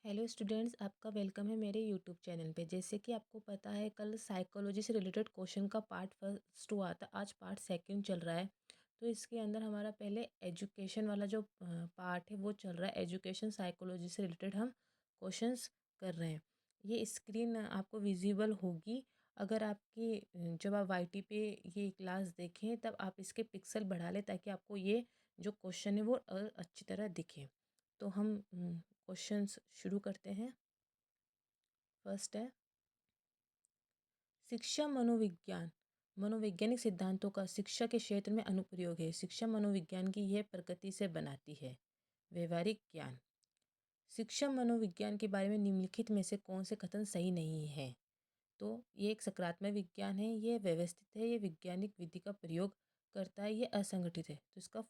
Hello students, आपका welcome है मेरे यूट्यूब चैनल पे। जैसे कि आपको पता है, कल साइकोलॉजी से रिलेटेड क्वेश्चन का पार्ट फर्स्ट हुआ था, आज पार्ट सेकंड चल रहा है। तो इसके अंदर हमारा पहले एजुकेशन वाला जो पार्ट है वो चल रहा है। एजुकेशन साइकोलॉजी से रिलेटेड हम क्वेश्चंस कर रहे हैं। ये स्क्रीन आपको विजिबल होगी। अगर आपकी जब आप वाईटी पे ये क्लास देखें तब आप इसके पिक्सल बढ़ा लें ताकि आपको ये जो क्वेश्चन है वो अच्छी तरह दिखे। तो हम क्वेश्चंस शुरू करते हैं। फर्स्ट है, शिक्षा मनोविज्ञान मनोवैज्ञानिक सिद्धांतों का शिक्षा के क्षेत्र में अनुप्रयोग है। शिक्षा मनोविज्ञान की यह प्रकृति से बनाती है। व्यवहारिक ज्ञान, शिक्षा मनोविज्ञान के बारे में निम्नलिखित में से कौन से कथन सही नहीं है। तो ये एक सकारात्मक विज्ञान है, ये व्यवस्थित है, ये वैज्ञानिक विधि का प्रयोग करता है, ये असंगठित है। तो इसका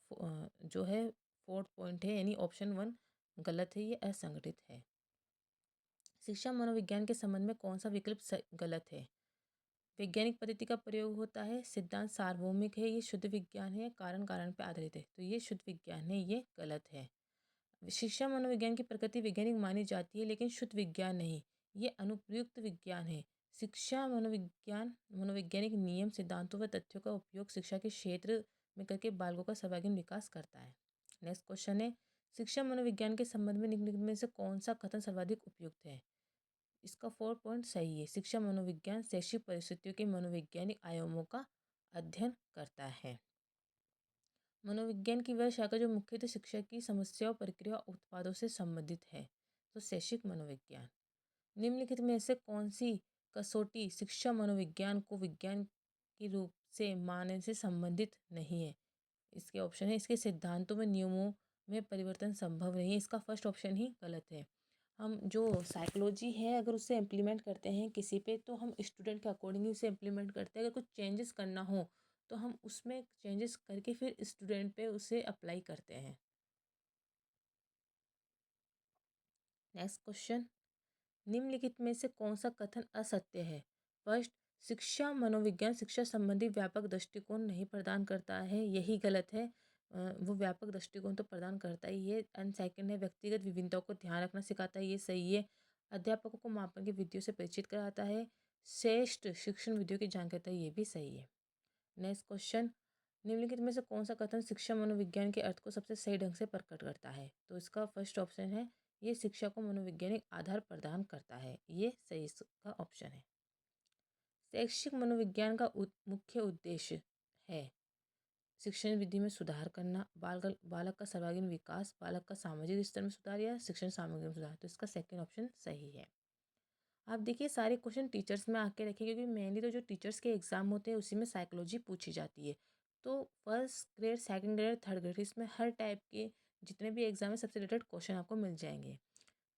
जो है फोर्थ पॉइंट है, यानी ऑप्शन वन गलत है, ये असंगठित है। शिक्षा मनोविज्ञान के संबंध में कौन सा विकल्प गलत है। वैज्ञानिक पद्धति का प्रयोग होता है, सिद्धांत सार्वभौमिक है, ये शुद्ध विज्ञान है, कारण कारण पर आधारित है। तो ये शुद्ध विज्ञान है, ये गलत है। शिक्षा मनोविज्ञान की प्रकृति वैज्ञानिक मानी जाती है लेकिन शुद्ध विज्ञान नहीं, ये अनुप्रयुक्त विज्ञान है। शिक्षा मनोविज्ञान मनोवैज्ञानिक नियम, सिद्धांतों व तथ्यों का उपयोग शिक्षा के क्षेत्र में करके बालकों का सर्वांगीण विकास करता है। नेक्स्ट क्वेश्चन है, शिक्षा मनोविज्ञान के संबंध में निम्नलिखित में से कौन सा कथन सर्वाधिक उपयुक्त है। इसका 4 पॉइंट सही है। शिक्षा मनोविज्ञान शैक्षिक परिस्थितियों के मनोवैज्ञानिक आयामों का अध्ययन करता है। मनोविज्ञान की वह शाखा जो मुख्यतः शिक्षा की समस्याओं, प्रक्रिया, उत्पादों से संबंधित है। तो शैक्षिक मनोविज्ञान। निम्नलिखित में से कौन सी कसौटी शिक्षा मनोविज्ञान को विज्ञान के रूप से मानने से संबंधित नहीं है। इसके ऑप्शन है, इसके सिद्धांतों में नियमों में परिवर्तन संभव नहीं है। इसका फर्स्ट ऑप्शन ही गलत है। हम जो साइकोलॉजी है अगर उसे इम्प्लीमेंट करते हैं किसी पे, तो हम स्टूडेंट के अकॉर्डिंग ही उसे इम्प्लीमेंट करते हैं। अगर कुछ चेंजेस करना हो तो हम उसमें चेंजेस करके फिर स्टूडेंट पे उसे अप्लाई करते हैं। नेक्स्ट क्वेश्चन, निम्नलिखित में से कौन सा कथन असत्य है। फर्स्ट, शिक्षा मनोविज्ञान शिक्षा संबंधी व्यापक दृष्टिकोण नहीं प्रदान करता है, यही गलत है। वो व्यापक दृष्टिकोण तो प्रदान करता ही है। एंड सेकंड है, व्यक्तिगत विभिन्नताओं को ध्यान रखना सिखाता है, ये सही है। अध्यापकों को मापन की विधियों से परिचित कराता है। श्रेष्ठ शिक्षण विधियों की जानकारी है, ये भी सही है। नेक्स्ट क्वेश्चन, निम्नलिखित में से कौन सा कथन शिक्षा मनोविज्ञान के अर्थ को सबसे सही ढंग से प्रकट करता है। तो इसका फर्स्ट ऑप्शन है, ये शिक्षा को मनोवैज्ञानिक आधार प्रदान करता है, ये सही इसका ऑप्शन है। शैक्षिक मनोविज्ञान का मुख्य उद्देश्य है शिक्षण विधि में सुधार करना, बालक का सर्वांगीण विकास, बालक का सामाजिक स्तर में सुधार या शिक्षण सामग्री में सुधार। तो इसका सेकंड ऑप्शन सही है। आप देखिए, सारे क्वेश्चन टीचर्स में आके रखे, क्योंकि मेनली तो जो टीचर्स के एग्जाम होते हैं उसी में साइकोलॉजी पूछी जाती है। तो first grade, second grade, third grade, इसमें हर टाइप के जितने भी एग्जाम है सबसे रिलेटेड क्वेश्चन आपको मिल जाएंगे।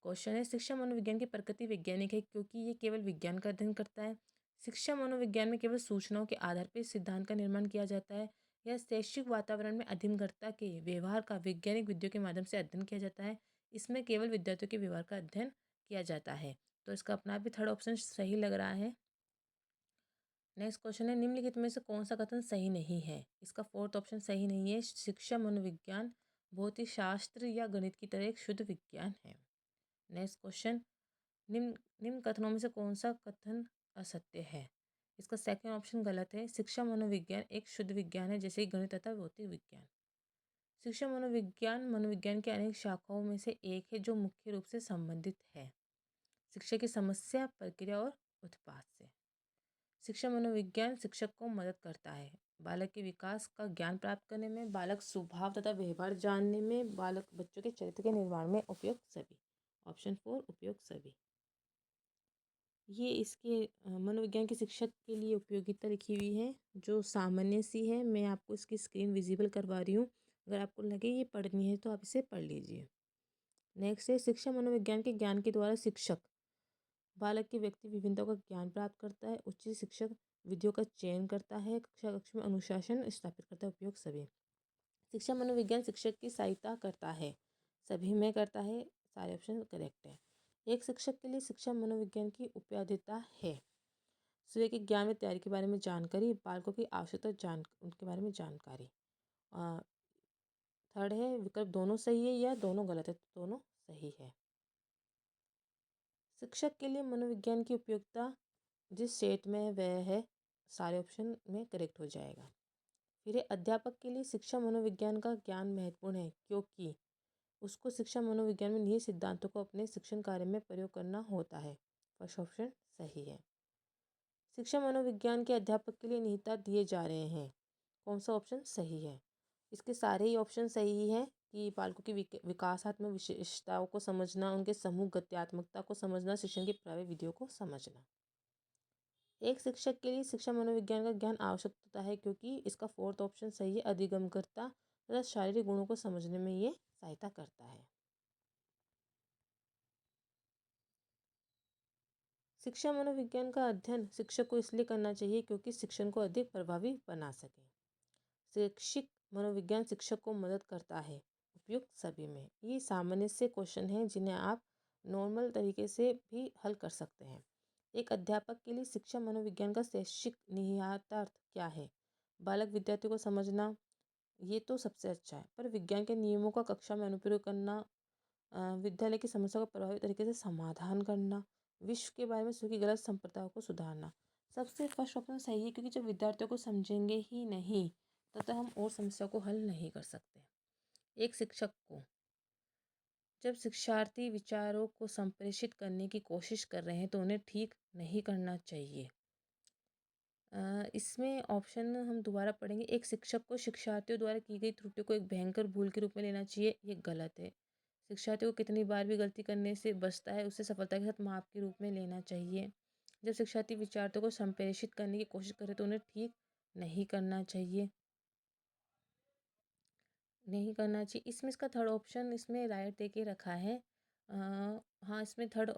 क्वेश्चन है, शिक्षा मनोविज्ञान की प्रकृति वैज्ञानिक है क्योंकि ये केवल विज्ञान का अध्ययन करता है। शिक्षा मनोविज्ञान में केवल सूचनाओं के आधार पर सिद्धांत का निर्माण किया जाता है। यह शैक्षिक वातावरण में अध्ययनकर्ता के व्यवहार का वैज्ञानिक विधियों के माध्यम से अध्ययन किया जाता है। इसमें केवल विद्यार्थियों के व्यवहार का अध्ययन किया जाता है। तो इसका अपना भी थर्ड ऑप्शन सही लग रहा है। नेक्स्ट क्वेश्चन है, निम्नलिखित में से कौन सा कथन सही नहीं है। इसका फोर्थ ऑप्शन सही नहीं है। शिक्षा मनोविज्ञान भौतिक शास्त्र या गणित की तरह एक शुद्ध विज्ञान है। नेक्स्ट क्वेश्चन, निम्न निम्न कथनों में से कौन सा कथन असत्य है। इसका सेकंड ऑप्शन गलत है। शिक्षा मनोविज्ञान एक शुद्ध विज्ञान है जैसे गणित तथा भौतिक विज्ञान। शिक्षा मनोविज्ञान मनोविज्ञान के अनेक शाखाओं में से एक है जो मुख्य रूप से संबंधित है शिक्षा की समस्या, प्रक्रिया और उत्पाद से। शिक्षा मनोविज्ञान शिक्षक को मदद करता है बालक के विकास का ज्ञान प्राप्त करने में, बालक स्वभाव तथा व्यवहार जानने में, बालक बच्चों के चरित्र के निर्माण में। उपयुक्त सभी। ऑप्शन 4 उपयुक्त सभी। ये इसके मनोविज्ञान की शिक्षक के लिए उपयोगिता लिखी हुई है जो सामान्य सी है। मैं आपको इसकी स्क्रीन विजिबल करवा रही हूँ, अगर आपको लगे ये पढ़नी है तो आप इसे पढ़ लीजिए। नेक्स्ट है, शिक्षा मनोविज्ञान के ज्ञान के द्वारा शिक्षक बालक की व्यक्ति विभिन्नता का ज्ञान प्राप्त करता है, उचित शिक्षक विधियों का चयन करता है, कक्षा कक्ष में अनुशासन स्थापित करता है। उपयोग सभी। शिक्षा मनोविज्ञान शिक्षक की सहायता करता है, सभी में करता है। सारे ऑप्शन करेक्ट है। एक शिक्षक के लिए शिक्षा मनोविज्ञान की उपयोगिता है स्वयं के ज्ञान में तैयारी के बारे में जानकारी, बालकों की आवश्यकता उनके बारे में जानकारी। थर्ड है, विकल्प दोनों सही है या दोनों गलत है। तो दोनों सही है। शिक्षक के लिए मनोविज्ञान की उपयोगिता जिस स्टेट में है वह है, सारे ऑप्शन में करेक्ट हो जाएगा। फिर है, अध्यापक के लिए शिक्षा मनोविज्ञान का ज्ञान महत्वपूर्ण है क्योंकि उसको शिक्षा मनोविज्ञान में निहित सिद्धांतों को अपने शिक्षण कार्य में प्रयोग करना होता है। फर्स्ट ऑप्शन सही है। शिक्षा मनोविज्ञान के अध्यापक के लिए निहितार्थ दिए जा रहे हैं, कौन सा ऑप्शन सही है? इसके सारे ही ऑप्शन सही हैं कि बालकों की विकासात्मक विशेषताओं को समझना, उनके समूह गत्यात्मकता को समझना, शिक्षण की प्रभावी विधियों को समझना। एक शिक्षक के लिए शिक्षा मनोविज्ञान का ज्ञान आवश्यक होता है क्योंकि इसका फोर्थ ऑप्शन सही है, अधिगमकर्ता तथा शारीरिक गुणों को समझने में ये सहायता करता है। शिक्षा मनोविज्ञान का अध्ययन शिक्षक को इसलिए करना चाहिए क्योंकि शिक्षण को अधिक प्रभावी बना सके। शैक्षिक मनोविज्ञान शिक्षक को मदद करता है उपयुक्त सभी में। ये सामान्य से क्वेश्चन हैं जिन्हें आप नॉर्मल तरीके से भी हल कर सकते हैं। एक अध्यापक के लिए शिक्षा मनोविज्ञान का शैक्षिक निहितार्थ क्या है? बालक विद्यार्थी को समझना, ये तो सबसे अच्छा है, पर विज्ञान के नियमों का कक्षा में अनुप्रयोग करना, विद्यालय की समस्या का प्रभावी तरीके से समाधान करना, विश्व के बारे में उसकी गलत संप्रदायों को सुधारना। सबसे फर्स्ट ऑप्शन सही है क्योंकि जब विद्यार्थियों को समझेंगे ही नहीं तब हम और समस्या को हल नहीं कर सकते। एक शिक्षक को जब शिक्षार्थी विचारों को संप्रेषित करने की कोशिश कर रहे हैं तो उन्हें ठीक नहीं करना चाहिए। इसमें ऑप्शन हम दोबारा पढ़ेंगे। एक शिक्षक को शिक्षार्थियों द्वारा की गई त्रुटि को एक भयंकर भूल के रूप में लेना चाहिए, ये गलत है। शिक्षार्थी को कितनी बार भी गलती करने से बचता है उसे सफलता के साथ माप के रूप में लेना चाहिए। जब शिक्षार्थी विचारों को संप्रेषित करने की कोशिश करे तो उन्हें ठीक नहीं करना चाहिए, नहीं करना चाहिए। इसमें इसका थर्ड ऑप्शन इसमें राइट दे के रखा है। हाँ, इसमें थर्ड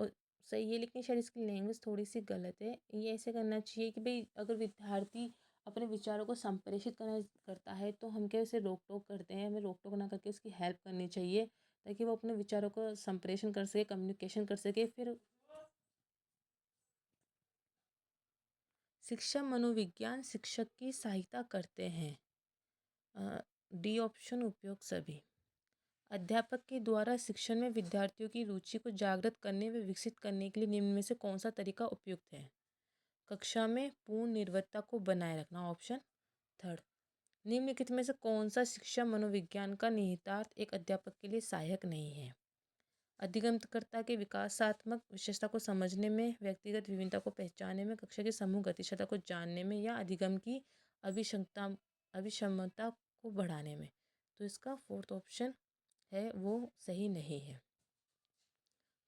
सही है लेकिन शायद इसकी लैंग्वेज थोड़ी सी गलत है। ये ऐसे करना चाहिए कि भाई अगर विद्यार्थी अपने विचारों को संप्रेषित करता है तो हम क्या उसे रोक टोक करते हैं, हमें रोक टोक ना करके उसकी हेल्प करनी चाहिए ताकि वो अपने विचारों को संप्रेषण कर सके, कम्युनिकेशन कर सके। फिर शिक्षा मनोविज्ञान शिक्षक की सहायता करते हैं, डी ऑप्शन उपयोग सभी। अध्यापक के द्वारा शिक्षण में विद्यार्थियों की रुचि को जागृत करने व विकसित करने के लिए निम्न में से कौन सा तरीका उपयुक्त है? कक्षा में पूर्ण निर्भरता को बनाए रखना, ऑप्शन थर्ड। निम्नलिखित में से कौन सा शिक्षा मनोविज्ञान का निहितार्थ एक अध्यापक के लिए सहायक नहीं है? अधिगमकर्ता के विकासात्मक विशेषता को समझने में, व्यक्तिगत विभिन्नता को पहचानने में, कक्षा की समूह गतिशीलता को जानने में या अधिगम की अभिक्षमता को बढ़ाने में। तो इसका फोर्थ ऑप्शन है वो सही नहीं है।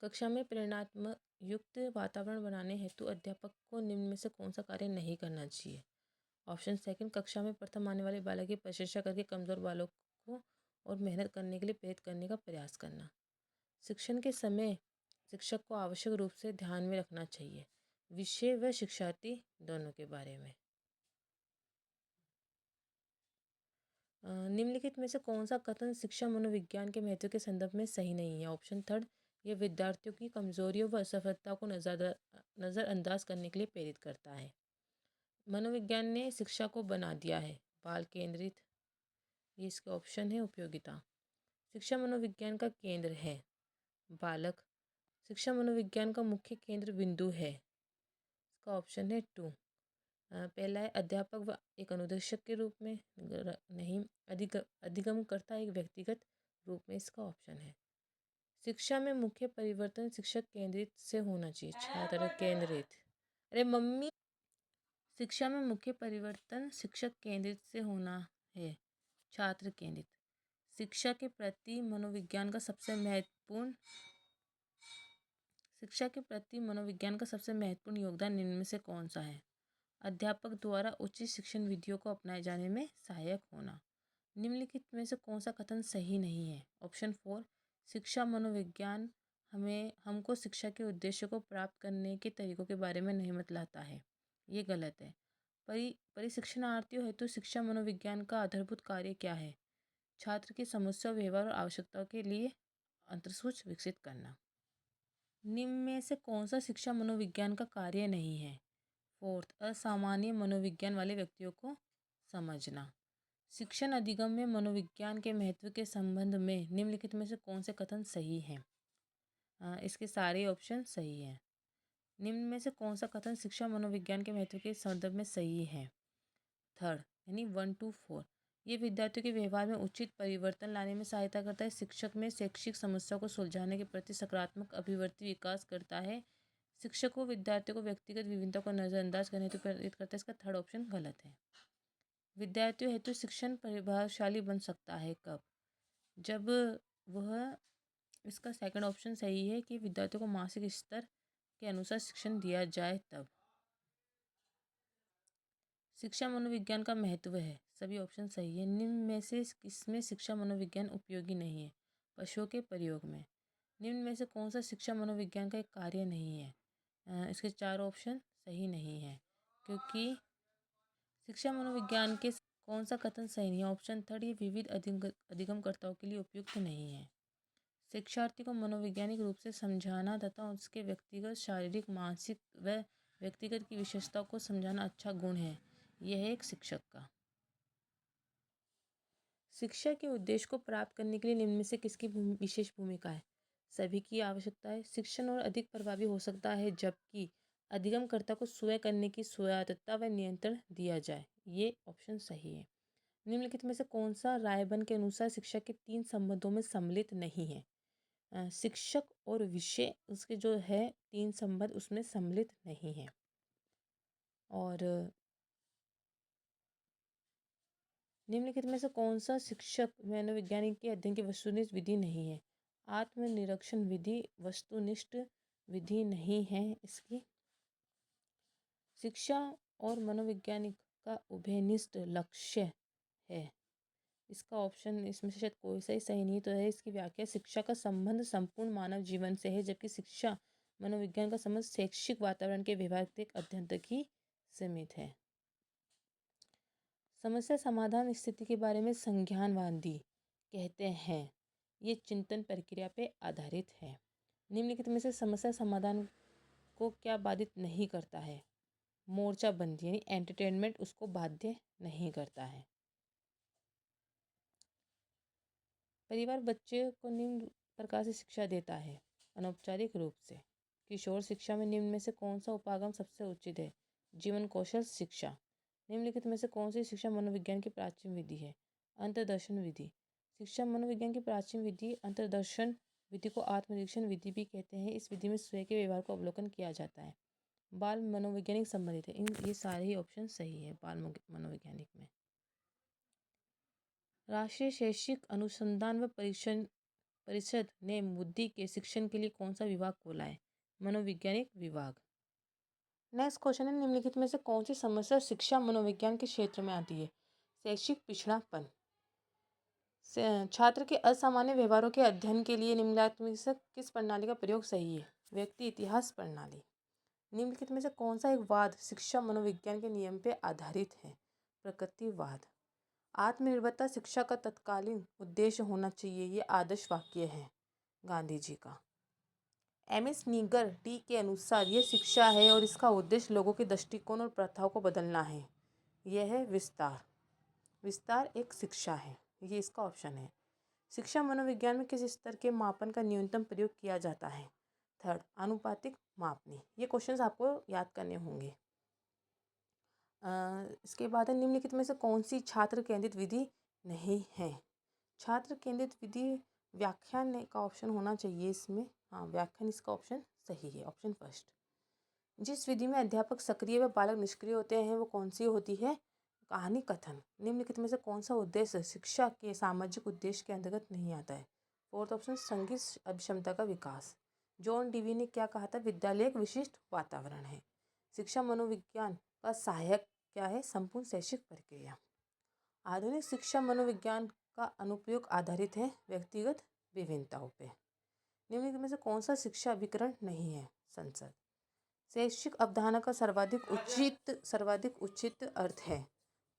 कक्षा में प्रेरणात्मक युक्त वातावरण बनाने हेतु अध्यापक को निम्न में से कौन सा कार्य नहीं करना चाहिए? ऑप्शन सेकंड, कक्षा में प्रथम आने वाले बालक की प्रशंसा करके कमजोर बालक को और मेहनत करने के लिए प्रेरित करने का प्रयास करना। शिक्षण के समय शिक्षक को आवश्यक रूप से ध्यान में रखना चाहिए विषय व शिक्षार्थी दोनों के बारे में। निम्नलिखित में से कौन सा कथन शिक्षा मनोविज्ञान के महत्व के संदर्भ में सही नहीं है? ऑप्शन थर्ड, यह विद्यार्थियों की कमजोरियों व असफलता को नज़रअंदाज करने के लिए प्रेरित करता है। मनोविज्ञान ने शिक्षा को बना दिया है बाल केंद्रित, ये इसके ऑप्शन है उपयोगिता। शिक्षा मनोविज्ञान का केंद्र है बालक। शिक्षा मनोविज्ञान का मुख्य केंद्र बिंदु है, इसका ऑप्शन है टू। पहला है अध्यापक व एक अनुदेशक के रूप में, नहीं। अधिगमकर्ता एक व्यक्तिगत रूप में, इसका ऑप्शन है। शिक्षा में मुख्य परिवर्तन शिक्षक केंद्रित से होना चाहिए, छात्र केंद्रित। अरे मम्मी, शिक्षा में मुख्य परिवर्तन शिक्षक केंद्रित से होना है, छात्र केंद्रित। शिक्षा के प्रति मनोविज्ञान का सबसे महत्वपूर्ण योगदान निम्न में से कौन सा है? अध्यापक द्वारा उचित शिक्षण विधियों को अपनाए जाने में सहायक होना। निम्नलिखित में से कौन सा कथन सही नहीं है? ऑप्शन फोर, शिक्षा मनोविज्ञान हमको शिक्षा के उद्देश्य को प्राप्त करने के तरीकों के बारे में नहीं बतलाता है, ये गलत है। परिशिक्षणार्थियों हेतु शिक्षा मनोविज्ञान का आधारभूत कार्य क्या है? छात्र की समस्या, व्यवहार और आवश्यकताओं के लिए अंतर्सूच विकसित करना। निम्न में से कौन सा शिक्षा मनोविज्ञान का कार्य नहीं है? फोर्थ, असामान्य मनोविज्ञान वाले व्यक्तियों को समझना। शिक्षण अधिगम में मनोविज्ञान के महत्व के संबंध में निम्नलिखित में से कौन से कथन सही हैं? इसके सारे ऑप्शन सही हैं। निम्न में से कौन सा कथन शिक्षा मनोविज्ञान के महत्व के संदर्भ में सही है? थर्ड यानी 1 to 4, ये विद्यार्थियों के व्यवहार में उचित परिवर्तन लाने में सहायता करता है। शिक्षक में शैक्षिक समस्या को सुलझाने के प्रति सकारात्मक अभिवृत्ति विकास करता है। शिक्षक को विद्यार्थियों को व्यक्तिगत विभिन्नता को नजरअंदाज करने हेतु प्रेरित करता है। इसका थर्ड ऑप्शन गलत है। विद्यार्थियों हेतु शिक्षण प्रभावशाली बन सकता है कब? जब वह इसका सेकंड ऑप्शन सही है कि विद्यार्थियों को मानसिक स्तर के अनुसार शिक्षण दिया जाए तब। शिक्षा मनोविज्ञान का महत्व है, सभी ऑप्शन सही है। निम्न में से किसमें शिक्षा मनोविज्ञान उपयोगी नहीं है? पशुओं के प्रयोग में। निम्न में से कौन सा शिक्षा मनोविज्ञान का एक कार्य नहीं है? इसके 4 ऑप्शन सही नहीं है, क्योंकि शिक्षा मनोविज्ञान के कौन सा कथन सही नहीं है? ऑप्शन थर्ड, ये विविध अधिगमकर्ताओं के लिए उपयुक्त नहीं है। शिक्षार्थी को मनोवैज्ञानिक रूप से समझाना तथा उसके व्यक्तिगत शारीरिक मानसिक व व्यक्तिगत की विशेषताओं को समझाना अच्छा गुण है। यह है एक शिक्षक का। शिक्षा के उद्देश्य को प्राप्त करने के लिए निम्न में से किसकी विशेष भूमिका है? सभी की आवश्यकता है। शिक्षण और अधिक प्रभावी हो सकता है जबकि अधिगमकर्ता को स्वयं करने की स्वायत्तता व नियंत्रण दिया जाए। ये ऑप्शन सही है। निम्नलिखित में से कौन सा रायबन के अनुसार शिक्षा के 3 संबंधों में सम्मिलित नहीं है? शिक्षक और विषय उसके जो है 3 संबंध उसमें सम्मिलित नहीं है। और निम्नलिखित में से कौन सा शिक्षक मनोवैज्ञानिक के अध्ययन की वस्तुनिष्ठ विधि नहीं है? आत्मनिरीक्षण विधि वस्तुनिष्ठ विधि नहीं है इसकी। शिक्षा और मनोवैज्ञानिक का उभयनिष्ठ लक्ष्य है। इसका ऑप्शन इसमें से शायद कोई सा ही सही नहीं तो है इसकी व्याख्या। शिक्षा का संबंध संपूर्ण मानव जीवन से है, जबकि शिक्षा मनोविज्ञान का संबंध शैक्षिक वातावरण के व्यवहारिक अध्ययन तक ही सीमित है। समस्या समाधान स्थिति के बारे में संज्ञानवादी कहते हैं ये चिंतन प्रक्रिया पे आधारित है। निम्नलिखित में से समस्या समाधान को क्या बाधित नहीं करता है? मोर्चाबंदी यानी एंटरटेनमेंट उसको बाध्य नहीं करता है। परिवार बच्चे को निम्न प्रकार से शिक्षा देता है अनौपचारिक रूप से। किशोर शिक्षा में निम्न में से कौन सा उपागम सबसे उचित है? जीवन कौशल शिक्षा। निम्नलिखित में से कौन सी शिक्षा मनोविज्ञान की प्राचीन विधि है? अंतर्दर्शन विधि। शिक्षा मनोविज्ञान की प्राचीन विधि अंतर्दर्शन विधि को आत्मनिरीक्षण विधि भी कहते हैं। इस विधि में स्वयं के व्यवहार को अवलोकन किया जाता है। बाल मनोवैज्ञानिक संबंधित है। ये सारे ही ऑप्शन सही है बाल मनोवैज्ञानिक में। राष्ट्रीय शैक्षिक अनुसंधान व परिषद ने बुद्धि के शिक्षण के लिए कौन सा विभाग खोला है? मनोवैज्ञानिक विभाग। नेक्स्ट क्वेश्चन है, निम्नलिखित में से कौन सी समस्या शिक्षा मनोविज्ञान के क्षेत्र में आती है? शैक्षिक पिछड़ापन। छात्र के असामान्य व्यवहारों के अध्ययन के लिए निम्नलिखित में से किस प्रणाली का प्रयोग सही है? व्यक्ति इतिहास प्रणाली। निम्नलिखित में से कौन सा एक वाद शिक्षा मनोविज्ञान के नियम पर आधारित है? प्रकृतिवाद। आत्मनिर्भरता शिक्षा का तत्कालीन उद्देश्य होना चाहिए, ये आदर्श वाक्य है गांधी जी का। एमएस नीगर टी के अनुसार यह शिक्षा है और इसका उद्देश्य लोगों के दृष्टिकोण और प्रथाओं को बदलना है। यह है विस्तार। विस्तार एक शिक्षा है, ये इसका ऑप्शन है। शिक्षा मनोविज्ञान में किस स्तर के मापन का न्यूनतम प्रयोग किया जाता है? थर्ड, आनुपातिक मापनी। ये क्वेश्चंस आपको याद करने होंगे। इसके बाद है, निम्नलिखित में से कौन सी छात्र केंद्रित विधि नहीं है? छात्र केंद्रित विधि व्याख्यान का ऑप्शन होना चाहिए इसमें। हाँ, व्याख्यान इसका ऑप्शन सही है, ऑप्शन फर्स्ट। जिस विधि में अध्यापक सक्रिय व बालक निष्क्रिय होते हैं वो कौन सी होती है? कहानी कथन। निम्नलिखित में से कौन सा उद्देश्य शिक्षा के सामाजिक उद्देश्य के अंतर्गत नहीं आता है? फोर्थ ऑप्शन, संगीत अभिक्षमता का विकास। जॉन डीवी ने क्या कहा था? विद्यालय एक विशिष्ट वातावरण है। शिक्षा मनोविज्ञान का सहायक क्या है? संपूर्ण शैक्षिक प्रक्रिया। आधुनिक शिक्षा मनोविज्ञान का अनुप्रयोग आधारित है व्यक्तिगत विभिन्नताओं पे। निम्नलिखित में से कौन सा शिक्षा अभिकरण नहीं है? संसद। शैक्षिक अवधारणा का सर्वाधिक उचित अर्थ है।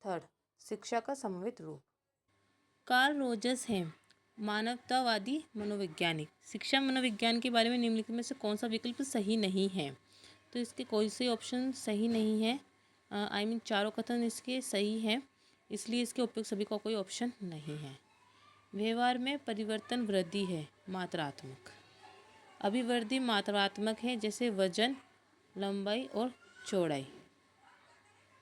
थर्ड, शिक्षा का समन्वित रूप। कार्ल रोजर्स है मानवतावादी मनोवैज्ञानिक। शिक्षा मनोविज्ञान के बारे में निम्नलिखित में से कौन सा विकल्प सही नहीं है? तो इसके कोई से ऑप्शन सही नहीं है। चारों कथन इसके सही है, इसलिए इसके उपयुक्त सभी का कोई ऑप्शन नहीं है। व्यवहार में परिवर्तन वृद्धि है मात्रात्मक। अभिवृद्धि मात्रात्मक है, जैसे वजन लंबाई और चौड़ाई।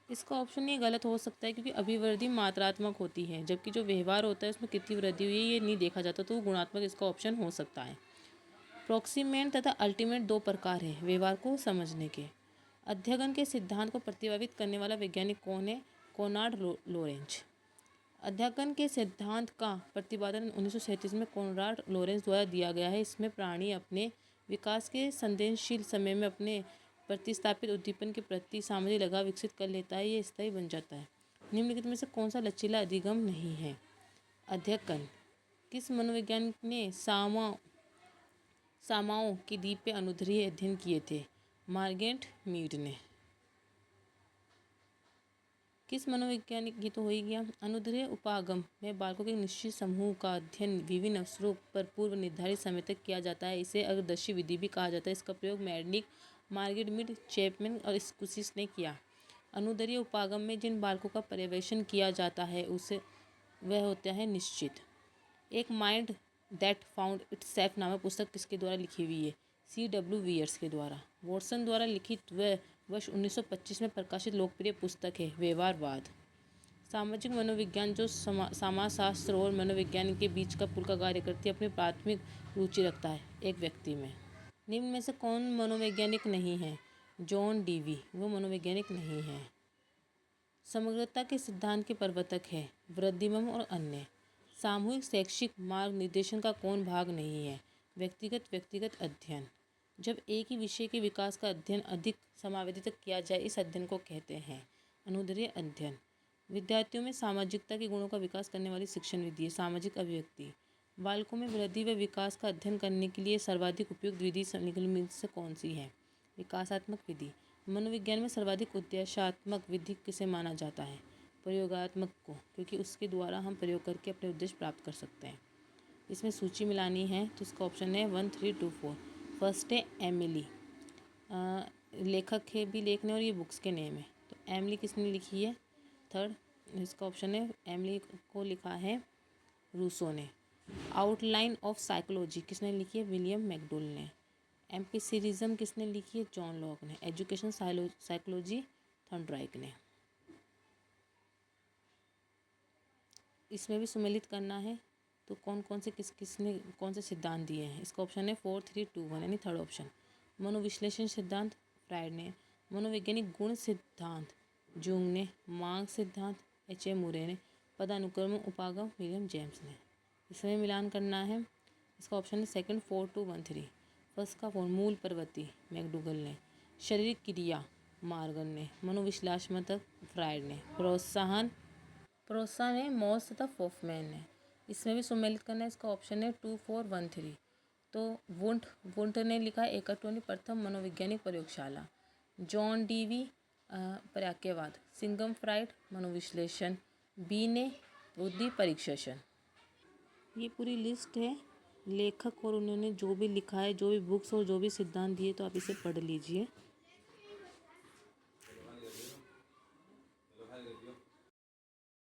इसका ऑप्शन ये गलत हो सकता है क्योंकि अभिवृद्धि मात्रात्मक होती है, जबकि जो व्यवहार होता है उसमें कितनी वृद्धि हुई है ये नहीं देखा जाता, तो वो गुणात्मक इसका ऑप्शन हो सकता है। प्रोक्सीमेंट तथा अल्टीमेट दो प्रकार है व्यवहार को समझने के। अध्ययन के सिद्धांत को प्रतिपादित करने वाला वैज्ञानिक कौन है? Konrad Lorentz. अध्ययन के सिद्धांत का प्रतिपादन 1937 में कोनराड लोरेंज द्वारा दिया गया है। इसमें प्राणी अपने विकास के संवेदनशील समय में अपने प्रतिस्थापित उद्दीपन के प्रति सामाजिक लगाव विकसित कर लेता है, ये स्थायी बन जाता है। निम्नलिखित में से कौन सा लचीला अधिगम नहीं है? अध्ययन। किस मनोवैज्ञानिक ने सामाओं की द्वीप पे अनुदैर्ध्य अध्ययन किए थे? मार्गरेट मीड ने। किस मनोवैज्ञानिक, ये तो हो ही गया। अनुदैर्ध्य उपागम में बालकों के निश्चित समूह का अध्ययन विभिन्न अवसरों पर पूर्व निर्धारित समय तक किया जाता है, इसे अग्रदर्शी विधि भी कहा जाता है। इसका प्रयोग मैडनिक, मार्गरेट मीड, चैपमैन और स्कूसिस ने किया। अनुदैर्ध्य उपागम में जिन बालकों का पर्यवेक्षण किया जाता है उसे वह होता है निश्चित। एक माइंड दैट फाउंड इटसेल्फ नामक पुस्तक किसके द्वारा लिखी हुई है? C.W. वियर्स के द्वारा। वॉटसन द्वारा लिखित वह वर्ष 1925 में प्रकाशित लोकप्रिय पुस्तक है व्यवहारवाद। सामाजिक मनोविज्ञान जो समाजशास्त्र और मनोविज्ञान के बीच का पुल का कार्य करती है, अपनी प्राथमिक रुचि रखता है एक व्यक्ति में। निम्न में से कौन मनोवैज्ञानिक नहीं है? जॉन डीवी, वो मनोवैज्ञानिक नहीं है। समग्रता के सिद्धांत के प्रवर्तक है वृद्धिमम और अन्य। सामूहिक शैक्षिक मार्ग निर्देशन का कौन भाग नहीं है? व्यक्तिगत अध्ययन। जब एक ही विषय के विकास का अध्ययन अधिक समावेदी तक किया जाए, इस अध्ययन को कहते हैं अनुदैर्ध्य अध्ययन। विद्यार्थियों में सामाजिकता के गुणों का विकास करने वाली शिक्षण विधि है सामाजिक अभिव्यक्ति। बालकों में वृद्धि व विकास का अध्ययन करने के लिए सर्वाधिक उपयुक्त विधि निम्नलिखित में से कौन सी है? विकासात्मक विधि। मनोविज्ञान में सर्वाधिक उद्देश्यात्मक विधि किसे माना जाता है? प्रयोगात्मक को, क्योंकि उसके द्वारा हम प्रयोग करके अपने उद्देश्य प्राप्त कर सकते हैं। इसमें सूची मिलानी है तो इसका ऑप्शन है 1, 3, 2, 4। फर्स्ट है एमिली, लेखक है भी लेखने और ये बुक्स के नेम है, तो एमिली किसने लिखी है? थर्ड, इसका ऑप्शन है एमिली को लिखा है रूसो ने। आउटलाइन ऑफ साइकोलॉजी किसने लिखी है? विलियम मैकडूल ने। एम्पिरिसिज्म किसने लिखी है? जॉन लॉक ने। एजुकेशन साइकोलॉजी थॉर्नडाइक ने। इसमें भी सुमेलित करना है तो कौन कौन से किसने कौन से सिद्धांत दिए हैं? इसका ऑप्शन है 4, 3, 2, 1 यानी थर्ड ऑप्शन। मनोविश्लेषण सिद्धांत फ्रायड ने। मनोवैज्ञानिक गुण सिद्धांत जूंग ने। मार्ग सिद्धांत H.A. मुरे ने। पदानुक्रम उपागम विलियम जेम्स ने। इसमें मिलान करना है, इसका ऑप्शन है 2, 4, 2, 1, 3। फर्स्ट का मूल प्रवृत्ति मैकडूगल ने। शारीरिक क्रिया मार्गन ने। मनोविश्लेषणात्मक फ्रायड ने। प्रोत्साहन है मॉस तथा फॉफमैन ने। इसमें भी सुमेलित करना है, इसका ऑप्शन है 2, 4, 1, 3। तो वुंट ने लिखा है एकटोनी प्रथम मनोवैज्ञानिक प्रयोगशाला। जॉन डीवी पर्यायवाद। सिंगम फ्राइड मनोविश्लेषण। बी ने बुद्धि परीक्षण। ये पूरी लिस्ट है लेखक और उन्होंने जो भी लिखा है, जो भी बुक्स और जो भी सिद्धांत दिए, तो आप इसे पढ़ लीजिए।